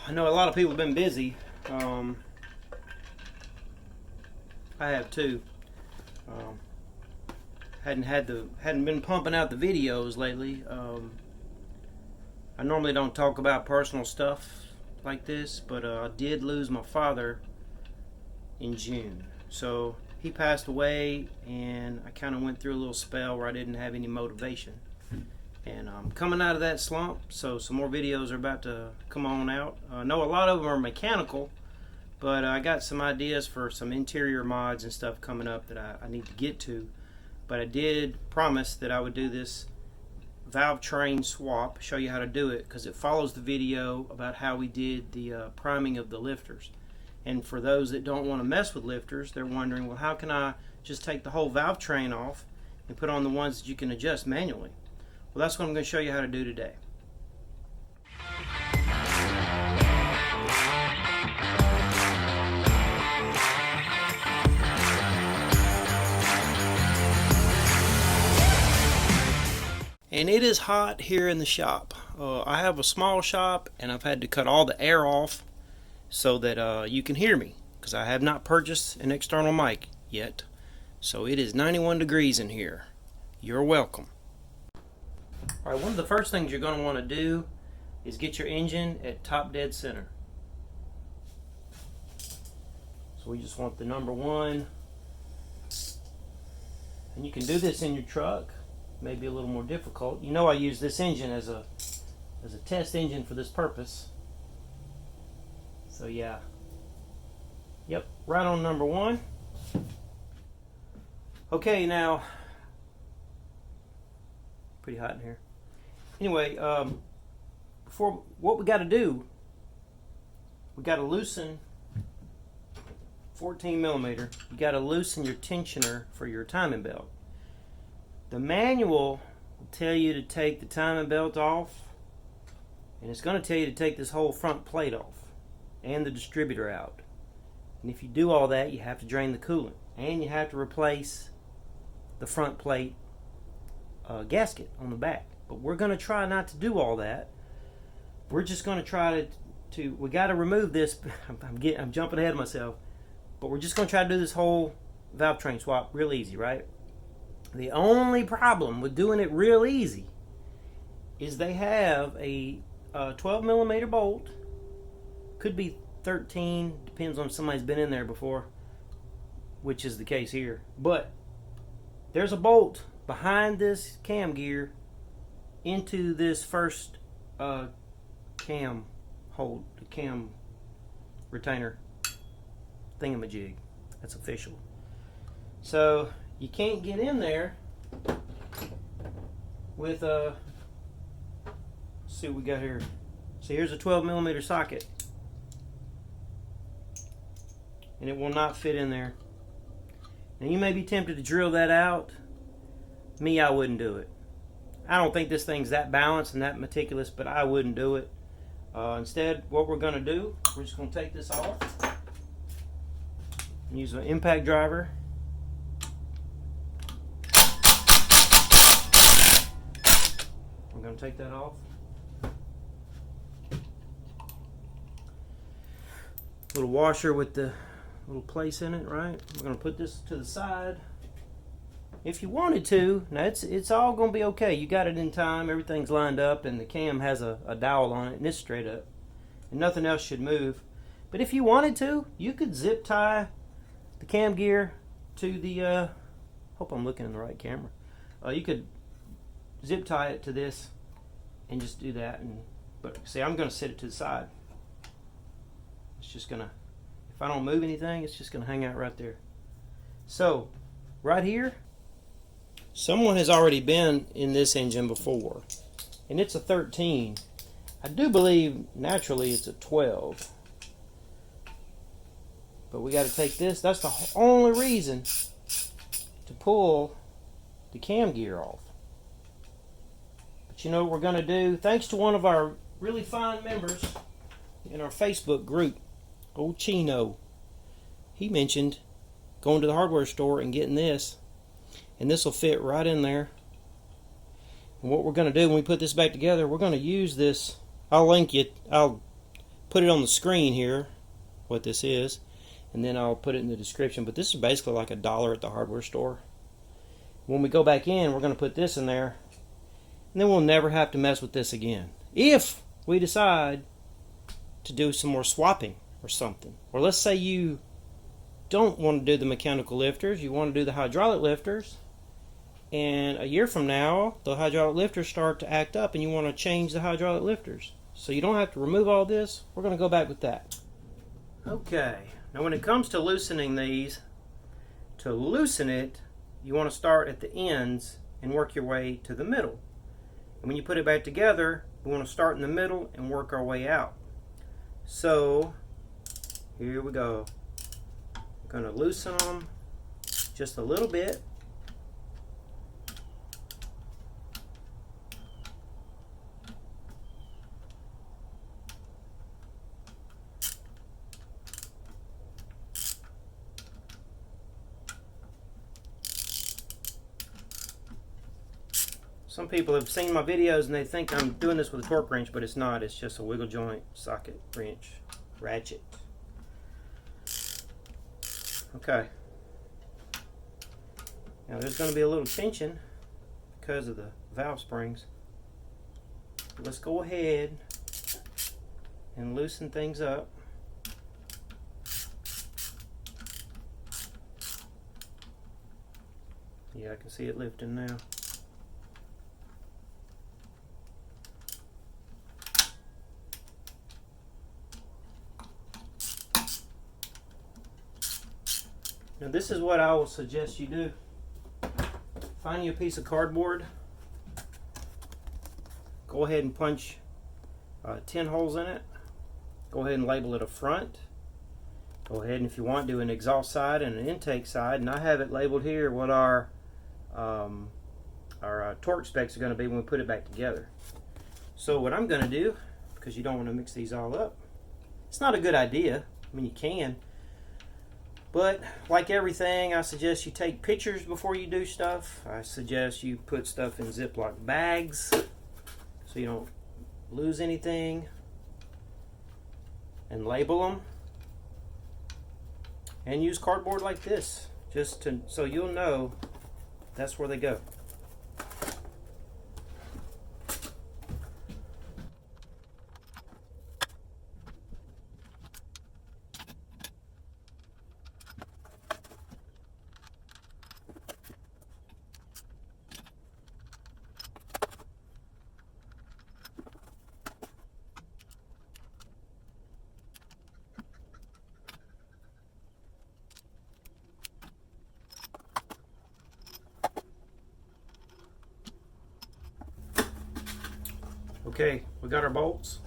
I know a lot of people have been busy. I have too. Hadn't been pumping out the videos lately. I normally don't talk about personal stuff like this, but I did lose my father in June. So he passed away, and I kind of went through a little spell where I didn't have any motivation. And I'm coming out of that slump, so some more videos are about to come on out. I know a lot of them are mechanical, but I got some ideas for some interior mods and stuff coming up that I need to get to. But I did promise that I would do this valve train swap, show you how to do it, because it follows the video about how we did the priming of the lifters. And for those that don't want to mess with lifters, they're wondering, well, how can I just take the whole valve train off and put on the ones that you can adjust manually? Well, that's what I'm going to show you how to do today. And it is hot here in the shop. I have a small shop, and I've had to cut all the air off so that you can hear me, because I have not purchased an external mic yet. So it is 91 degrees in here. You're welcome. Alright, one of the first things you're going to want to do is get your engine at top dead center. So we just want the number 1. And you can do this in your truck. Maybe a little more difficult. You know, I use this engine as a test engine for this purpose. So yeah. Yep, right on number 1. Okay, now, pretty hot in here. Anyway, before, what we got to do, we got to loosen 14 millimeter. You got to loosen your tensioner for your timing belt. The manual will tell you to take the timing belt off, and it's going to tell you to take this whole front plate off and the distributor out. And if you do all that, you have to drain the coolant, and you have to replace the front plate gasket on the back. But we're going to try not to do all that. We're just going to try to we got to remove this. I'm jumping ahead of myself, but we're just going to try to do this whole valve train swap real easy, right? The only problem with doing it real easy is they have a 12 millimeter bolt. Could be 13, depends on if somebody's been in there before, which is the case here. But there's a bolt behind this cam gear into this first cam hold, the cam retainer thingamajig. That's official. So you can't get in there with let's see what we got here. So here's a 12 millimeter socket, and it will not fit in there. Now you may be tempted to drill that out. Me, I wouldn't do it. I don't think this thing's that balanced and that meticulous, but I wouldn't do it. Instead, what we're going to do, we're just going to take this off and use an impact driver. I'm going to take that off. Little washer with the little place in it, right? We're going to put this to the side. If you wanted to, now it's all going to be okay. You got it in time, everything's lined up, and the cam has a dowel on it, and it's straight up. And nothing else should move. But if you wanted to, you could zip tie the cam gear to the, hope I'm looking in the right camera. You could zip tie it to this and just do that. But see, I'm going to set it to the side. It's just going to, if I don't move anything, it's just going to hang out right there. So, right here, someone has already been in this engine before, and it's a 13. I do believe naturally it's a 12. But we got to take this. That's the only reason to pull the cam gear off. But you know what we're going to do? Thanks to one of our really fine members in our Facebook group, old Chino. He mentioned going to the hardware store and getting this. And this will fit right in there. And what we're going to do when we put this back together, we're going to use this. I'll put it on the screen here, what this is, and then I'll put it in the description. But this is basically like $1 at the hardware store. When we go back in, we're going to put this in there, and then we'll never have to mess with this again. If we decide to do some more swapping or something. Or let's say you don't want to do the mechanical lifters, you want to do the hydraulic lifters, and a year from now the hydraulic lifters start to act up and you want to change the hydraulic lifters. So you don't have to remove all this. We're going to go back with that. Okay, now when it comes to loosening these, to loosen it, you want to start at the ends and work your way to the middle. And when you put it back together, we want to start in the middle and work our way out. So here we go. I'm going to loosen them just a little bit. Some people have seen my videos and they think I'm doing this with a torque wrench, but it's not. It's just a wiggle joint socket wrench ratchet. Okay. Now there's going to be a little tension because of the valve springs. Let's go ahead and loosen things up. Yeah, I can see it lifting now. Now this is what I will suggest you do. Find you a piece of cardboard. Go ahead and punch 10 holes in it. Go ahead and label it a front. Go ahead and, if you want, do an exhaust side and an intake side. And I have it labeled here what our torque specs are going to be when we put it back together. So what I'm going to do, because you don't want to mix these all up, it's not a good idea. I mean, you can. But like everything, I suggest you take pictures before you do stuff. I suggest you put stuff in Ziploc bags so you don't lose anything, and label them, and use cardboard like this just to, so you'll know that's where they go. Okay, we got our bolts.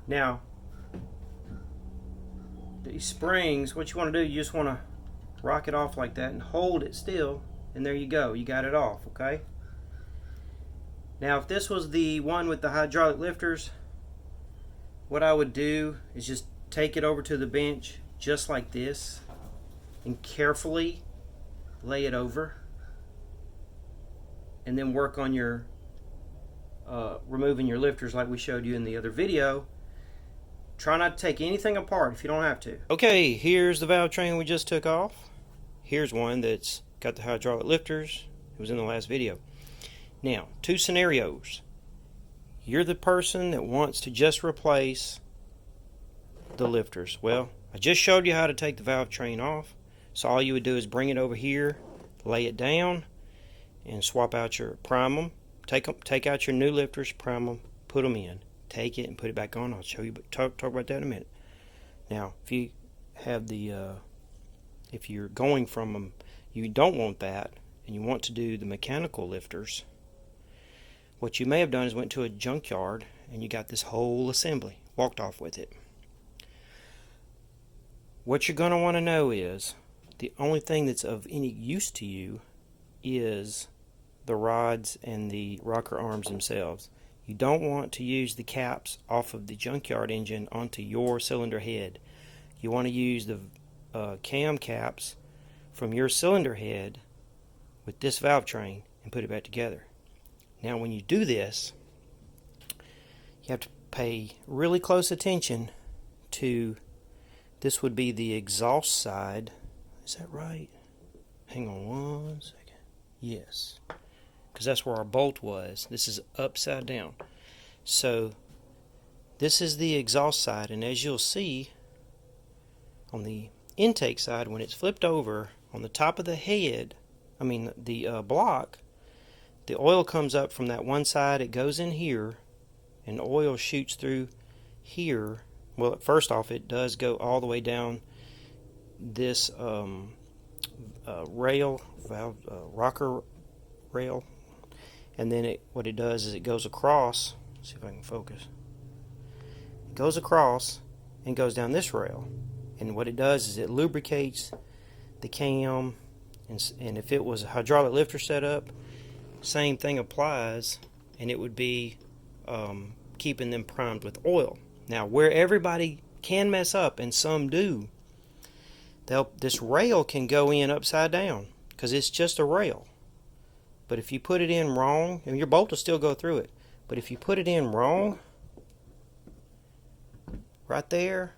Now, these springs, what you want to do, you just want to rock it off like that and hold it still, and there you go, you got it off, okay? Now, if this was the one with the hydraulic lifters, what I would do is just take it over to the bench just like this and carefully lay it over, and then work on your removing your lifters like we showed you in the other video. Try not to take anything apart if you don't have to. Okay, here's the valve train we just took off. Here's one that's got the hydraulic lifters. It was in the last video. Now, two scenarios. You're the person that wants to just replace the lifters. Well, I just showed you how to take the valve train off. So all you would do is bring it over here, lay it down, and swap out your, prime them. Take out your new lifters, prime them, put them in. Take it and put it back on. I'll show you, talk about that in a minute. Now, if you have the, if you're going from them, you don't want that, and you want to do the mechanical lifters, what you may have done is went to a junkyard and you got this whole assembly, walked off with it. What you're going to want to know is, the only thing that's of any use to you is the rods and the rocker arms themselves. You don't want to use the caps off of the junkyard engine onto your cylinder head. You want to use the cam caps from your cylinder head with this valve train and put it back together. Now when you do this, you have to pay really close attention to, this would be the exhaust side. Is that right? Hang on one second. Yes, because that's where our bolt was. This is upside down. So this is the exhaust side, and as you'll see on the intake side, when it's flipped over on the top of the head, the block, the oil comes up from that one side, it goes in here, and oil shoots through here. Well, first off, it does go all the way down this rocker rail, and then what it does is it goes across. Let's see if I can focus. It goes across and goes down this rail, and what it does is it lubricates the cam, and if it was a hydraulic lifter setup, same thing applies, and it would be keeping them primed with oil. Now, where everybody can mess up, and some do, this rail can go in upside down because it's just a rail. But if you put it in wrong, and your bolt will still go through it, but if you put it in wrong, right there,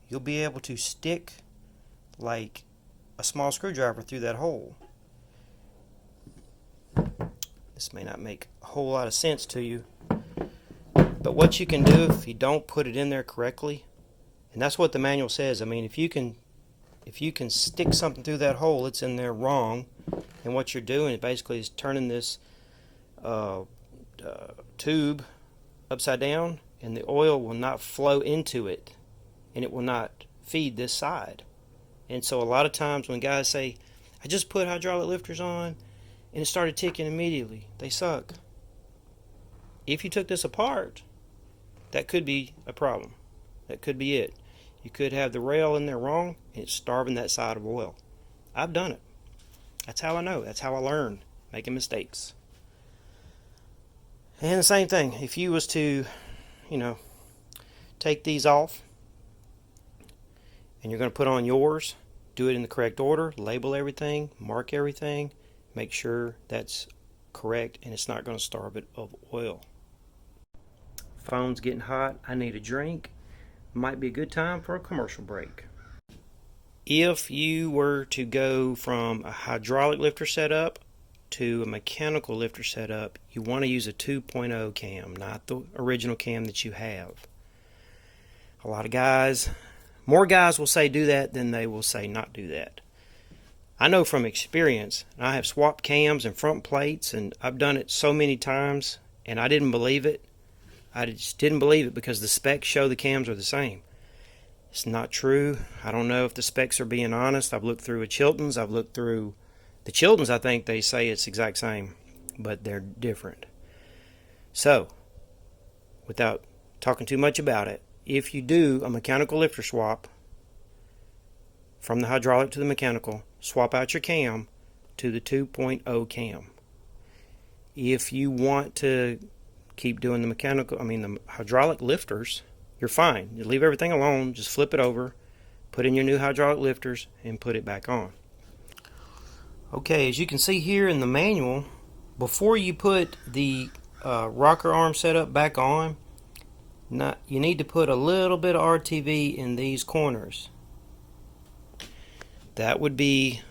you'll be able to stick like a small screwdriver through that hole. This may not make a whole lot of sense to you, but what you can do if you don't put it in there correctly, and that's what the manual says. I mean, if you can stick something through that hole, it's in there wrong, and what you're doing basically is turning this tube upside down, and the oil will not flow into it, and it will not feed this side. And so a lot of times when guys say, I just put hydraulic lifters on and it started ticking immediately, they suck. If you took this apart, that could be a problem. That could be it. You could have the rail in there wrong, and it's starving that side of oil. I've done it. That's how I know. That's how I learn, making mistakes. And the same thing, if you was to, take these off, and you're going to put on yours, do it in the correct order, label everything, mark everything, make sure that's correct, and it's not going to starve it of oil. Phone's getting hot. I need a drink. Might be a good time for a commercial break. If you were to go from a hydraulic lifter setup to a mechanical lifter setup, you want to use a 2.0 cam, not the original cam that you have. A lot of guys, more guys will say do that than they will say not do that. I know from experience, I have swapped cams and front plates, and I've done it so many times, and I didn't believe it. I just didn't believe it because the specs show the cams are the same. It's not true. I don't know if the specs are being honest. I've looked through a Chilton's. I've looked through the Chilton's. I think they say it's the exact same, but they're different. So, without talking too much about it, if you do a mechanical lifter swap from the hydraulic to the mechanical, swap out your cam to the 2.0 cam. If you want to keep doing the hydraulic lifters, you're fine. You leave everything alone, just flip it over, put in your new hydraulic lifters, and put it back on. Okay, as you can see here in the manual, before you put the rocker arm setup back on, you need to put a little bit of RTV in these corners. That would be,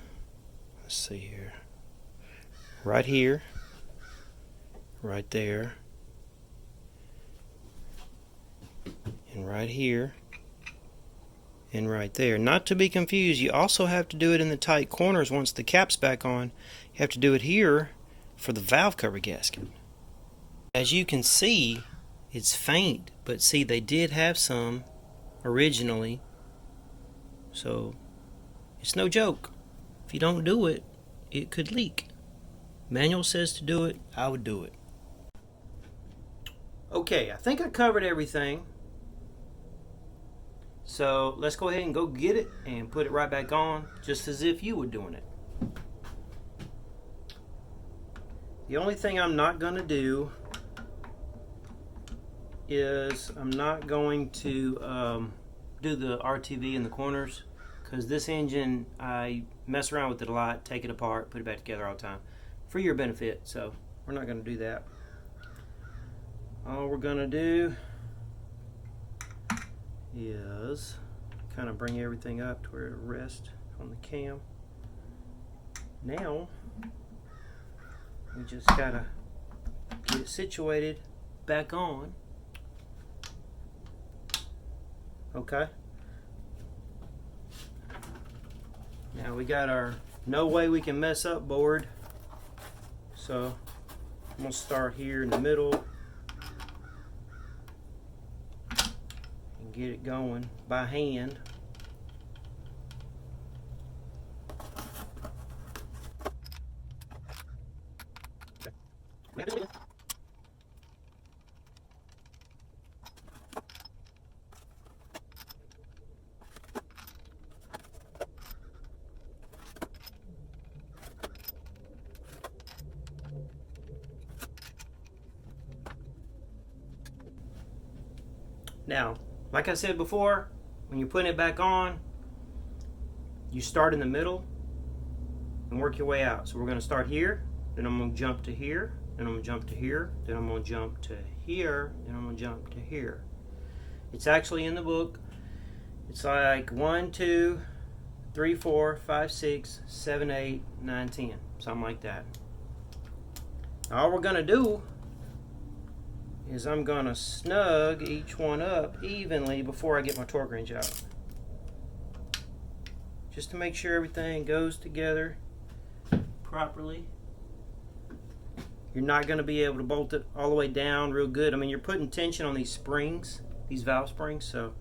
let's see here, right here, right there, and right here, and right there. Not to be confused, you also have to do it in the tight corners once the cap's back on. You have to do it here for the valve cover gasket. As you can see, it's faint, but see, they did have some originally, so it's no joke. If you don't do it, it could leak. Manual says to do it, I would do it. Okay, I think I covered everything. So let's go ahead and go get it and put it right back on, just as if you were doing it. The only thing I'm not going to do is I'm not going to do the RTV in the corners, because this engine, I mess around with it a lot, take it apart, put it back together all the time. for your benefit, so we're not going to do that. All we're going to do is kind of bring everything up to where it rests on the cam. Now we just gotta get it situated back on. Okay. Now we got our no way we can mess up board. So I'm gonna start here in the middle and get it going by hand. Now, like I said before, when you're putting it back on, you start in the middle and work your way out. So we're going to start here, then I'm going to jump to here, then I'm going to jump to here, then I'm going to jump to here, then I'm going to jump to here. It's actually in the book. It's like 1, 2, 3, 4, 5, 6, 7, 8, 9, 10. Something like that. All we're going to do is I'm going to snug each one up evenly before I get my torque wrench out. Just to make sure everything goes together properly. You're not going to be able to bolt it all the way down real good. I mean, you're putting tension on these springs, these valve springs, so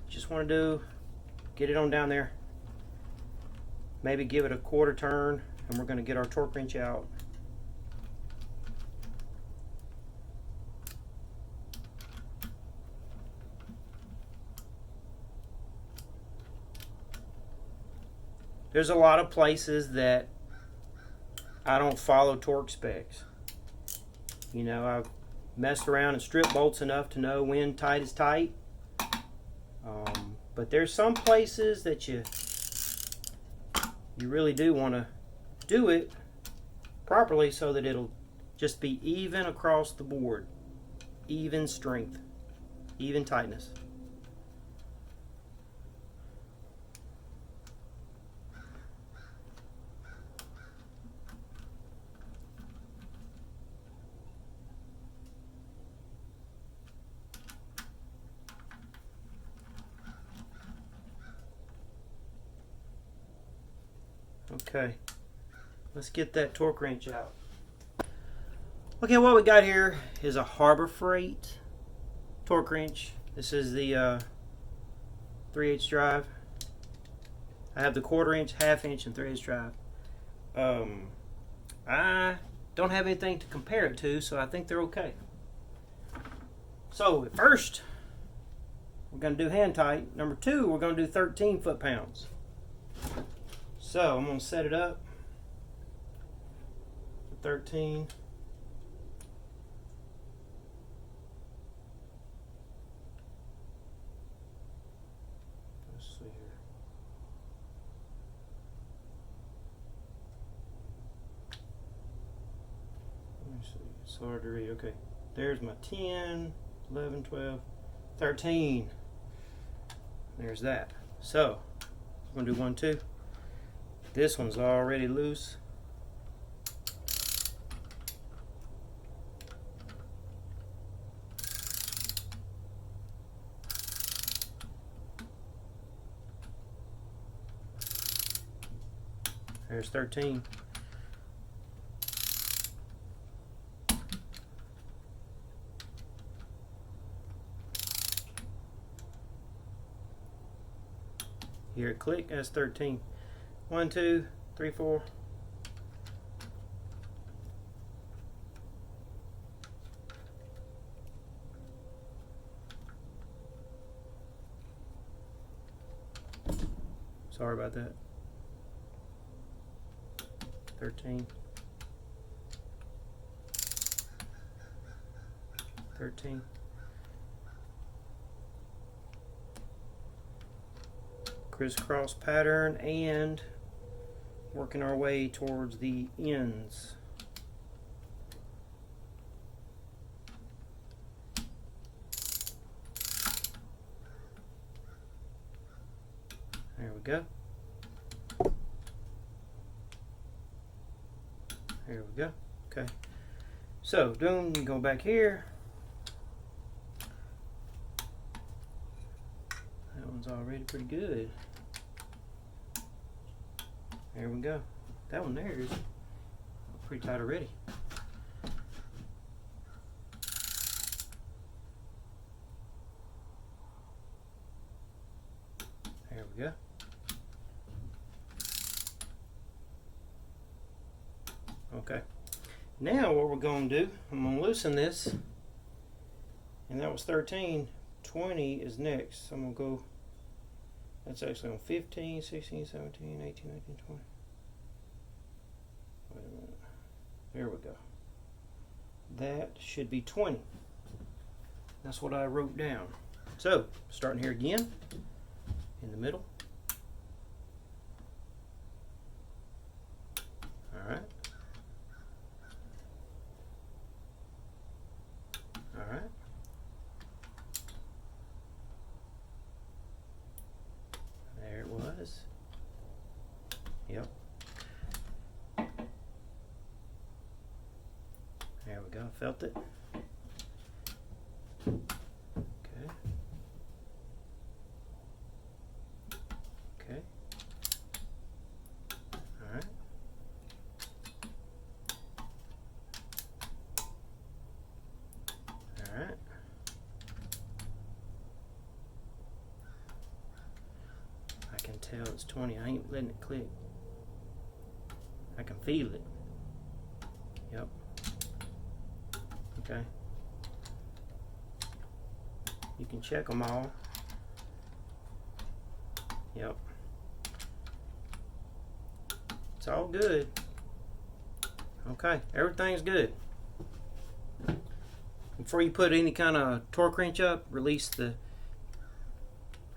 just want to do, get it on down there. Maybe give it a quarter turn, and we're going to get our torque wrench out. There's a lot of places that I don't follow torque specs. You know, I've messed around and stripped bolts enough to know when tight is tight. But there's some places that you really do want to do it properly so that it'll just be even across the board. Even strength, even tightness. Okay, let's get that torque wrench out. Okay, what we got here is a Harbor Freight torque wrench. This is the 3/8 drive. I have the 1/4 inch, 1/2 inch, and 3/8 drive. I don't have anything to compare it to, so I think they're okay. So at first, we're going to do hand tight. Number 2, we're going to do 13 foot-pounds. So I'm going to set it up for 13. Let's see here. Let me see. It's hard to read. Okay. There's my 10, 11, 12, 13. There's that. So I'm going to do 1, 2. This one's already loose. There's 13. Here it click, that's 13. 1, 2, 3, 4. Sorry about that. 13. 13. Crisscross pattern, and working our way towards the ends. There we go. There we go. Okay. So, go back here. That one's already pretty good. There we go. That one there is pretty tight already. There we go. Okay. Now what we're going to do, I'm going to loosen this, and that was 13. 20 is next. So I'm going to go, that's actually on 15, 16, 17, 18, 19, 20. Wait a minute. There we go. That should be 20. That's what I wrote down. So, starting here again, in the middle. Alright. Alright. There it was. Yep. There we go. Felt it. Okay. Okay. Alright. Alright. I can tell it's 20. I ain't letting it click. I can feel it. Yep. Okay. You can check them all. Yep. It's all good. Okay, everything's good. Before you put any kind of torque wrench up, release the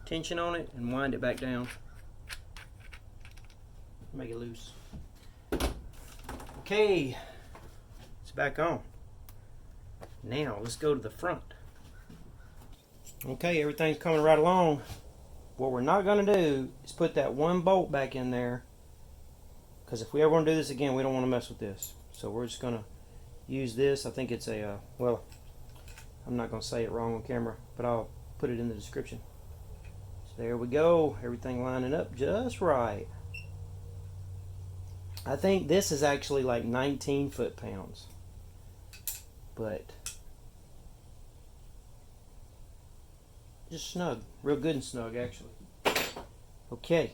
tension on it and wind it back down. Make it loose. Okay, it's back on. Now let's go to the front. Okay, everything's coming right along. What we're not going to do is put that one bolt back in there, because if we ever want to do this again, we don't want to mess with this. So we're just going to use this. I think it's a, well, I'm not going to say it wrong on camera, but I'll put it in the description. So there we go. Everything lining up just right. I think this is actually like 19 foot-pounds. But just snug. Real good and snug, actually. Okay.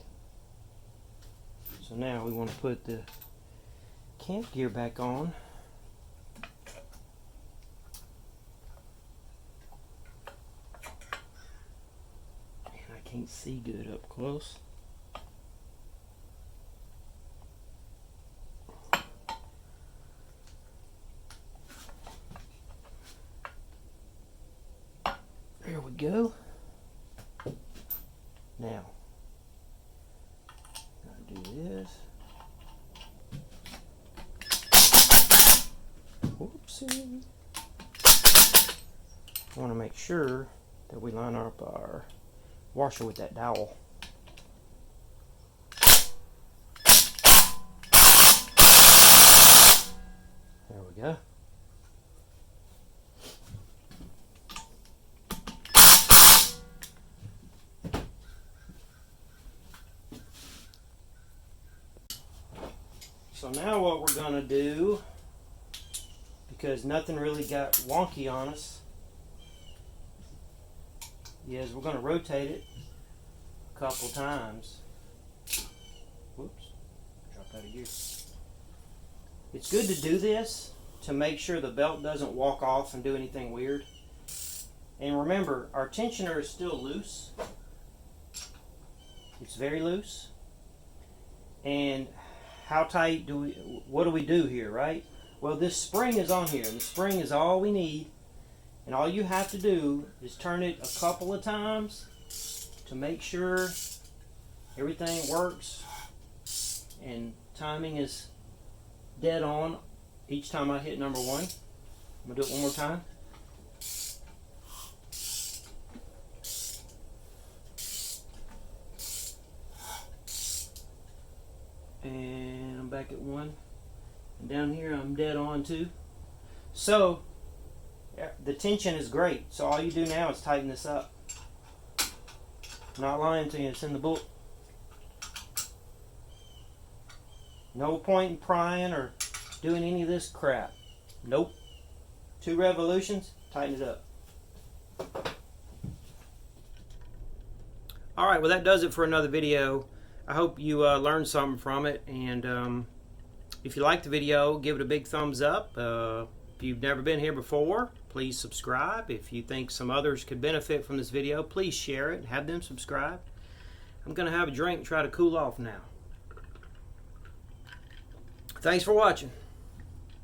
So now we want to put the camp gear back on. And I can't see good up close. There we go. Now, gotta do this. Whoopsie. I want to make sure that we line up our washer with that dowel. There we go. So now what we're going to do, because nothing really got wonky on us, is we're going to rotate it a couple times. Whoops, drop out of gear. It's good to do this to make sure the belt doesn't walk off and do anything weird. And remember, our tensioner is still loose. It's very loose. And how tight do we, what do we do here, right? Well, this spring is on here, and the spring is all we need. And all you have to do is turn it a couple of times to make sure everything works and timing is dead on each time I hit number 1. I'm going to do it one more time. And I'm back at 1. And down here I'm dead on too. So the tension is great. So all you do now is tighten this up. I'm not lying to you, it's in the book. No point in prying or doing any of this crap. Nope. 2 revolutions, tighten it up. Alright, well that does it for another video. I hope you learned something from it, and if you liked the video, give it a big thumbs up. If you've never been here before, please subscribe. If you think some others could benefit from this video, please share it and have them subscribe. I'm going to have a drink and try to cool off now. Thanks for watching.